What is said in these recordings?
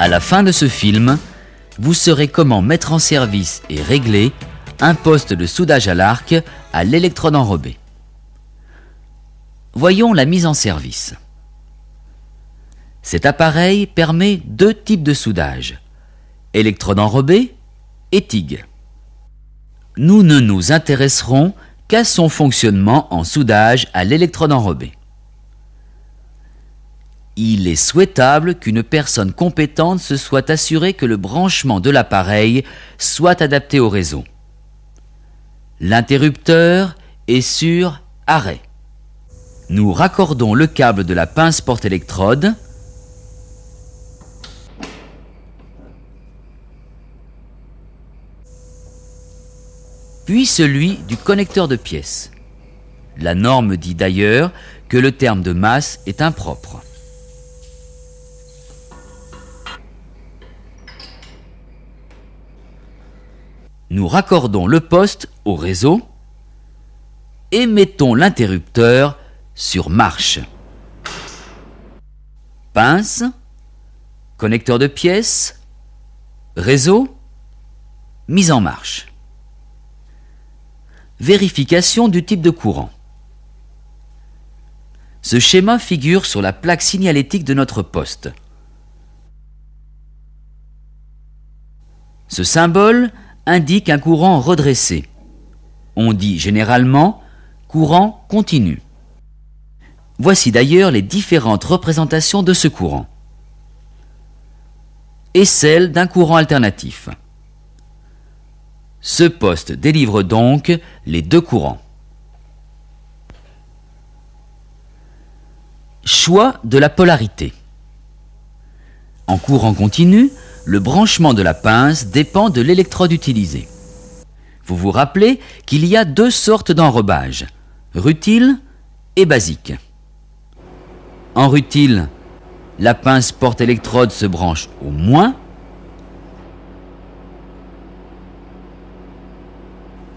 À la fin de ce film, vous saurez comment mettre en service et régler un poste de soudage à l'arc à l'électrode enrobée. Voyons la mise en service. Cet appareil permet deux types de soudage, électrode enrobée et TIG. Nous ne nous intéresserons qu'à son fonctionnement en soudage à l'électrode enrobée. Il est souhaitable qu'une personne compétente se soit assurée que le branchement de l'appareil soit adapté au réseau. L'interrupteur est sur arrêt. Nous raccordons le câble de la pince porte-électrode puis celui du connecteur de pièces. La norme dit d'ailleurs que le terme de masse est impropre. Nous raccordons le poste au réseau et mettons l'interrupteur sur marche. Pince, connecteur de pièces, réseau, mise en marche. Vérification du type de courant. Ce schéma figure sur la plaque signalétique de notre poste. Ce symbole indique un courant redressé. On dit généralement courant continu. Voici d'ailleurs les différentes représentations de ce courant et celle d'un courant alternatif. Ce poste délivre donc les deux courants. Choix de la polarité. En courant continu, le branchement de la pince dépend de l'électrode utilisée. Vous vous rappelez qu'il y a deux sortes d'enrobage, rutile et basique. En rutile, la pince porte-électrode se branche au moins,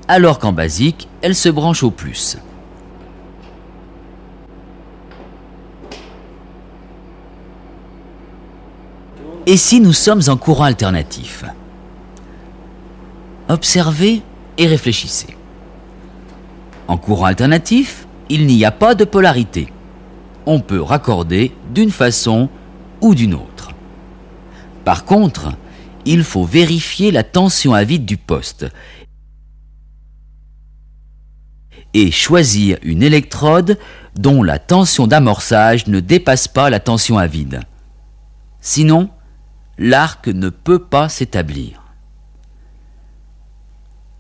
alors qu'en basique, elle se branche au plus. Et si nous sommes en courant alternatif? Observez et réfléchissez. En courant alternatif, il n'y a pas de polarité. On peut raccorder d'une façon ou d'une autre. Par contre, il faut vérifier la tension à vide du poste et choisir une électrode dont la tension d'amorçage ne dépasse pas la tension à vide. Sinon, l'arc ne peut pas s'établir.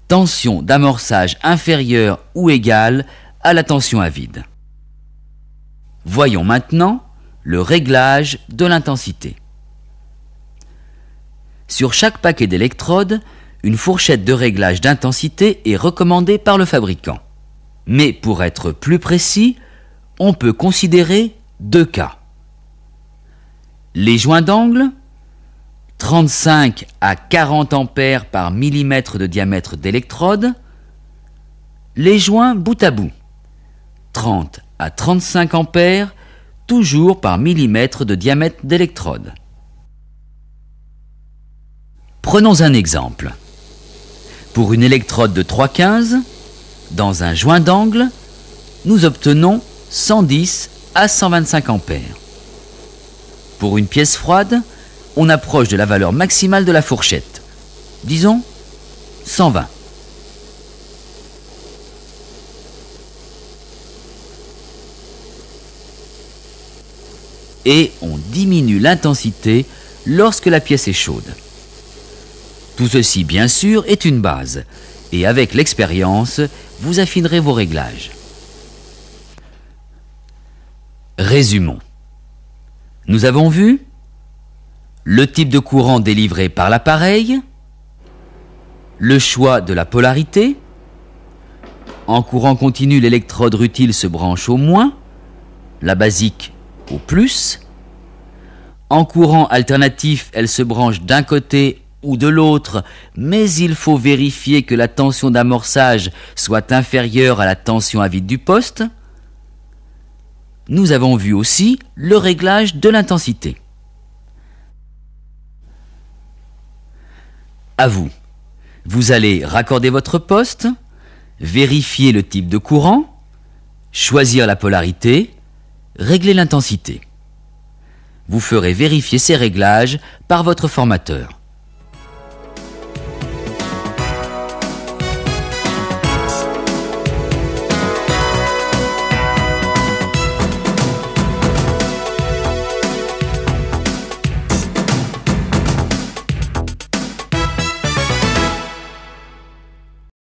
Tension d'amorçage inférieure ou égale à la tension à vide. Voyons maintenant le réglage de l'intensité. Sur chaque paquet d'électrodes, une fourchette de réglage d'intensité est recommandée par le fabricant. Mais pour être plus précis, on peut considérer deux cas. Les joints d'angle, 35 à 40 ampères par millimètre de diamètre d'électrode. Les joints bout à bout, 30 à 35 ampères, toujours par millimètre de diamètre d'électrode. Prenons un exemple. Pour une électrode de 3,15, dans un joint d'angle, nous obtenons 110 à 125 ampères. Pour une pièce froide, on approche de la valeur maximale de la fourchette. Disons 120. Et on diminue l'intensité lorsque la pièce est chaude. Tout ceci, bien sûr, est une base. Et avec l'expérience, vous affinerez vos réglages. Résumons. Nous avons vu le type de courant délivré par l'appareil, le choix de la polarité. En courant continu, l'électrode rutile se branche au moins, la basique au plus. En courant alternatif, elle se branche d'un côté ou de l'autre, mais il faut vérifier que la tension d'amorçage soit inférieure à la tension à vide du poste. Nous avons vu aussi le réglage de l'intensité. À vous. Vous allez raccorder votre poste, vérifier le type de courant, choisir la polarité, régler l'intensité. Vous ferez vérifier ces réglages par votre formateur.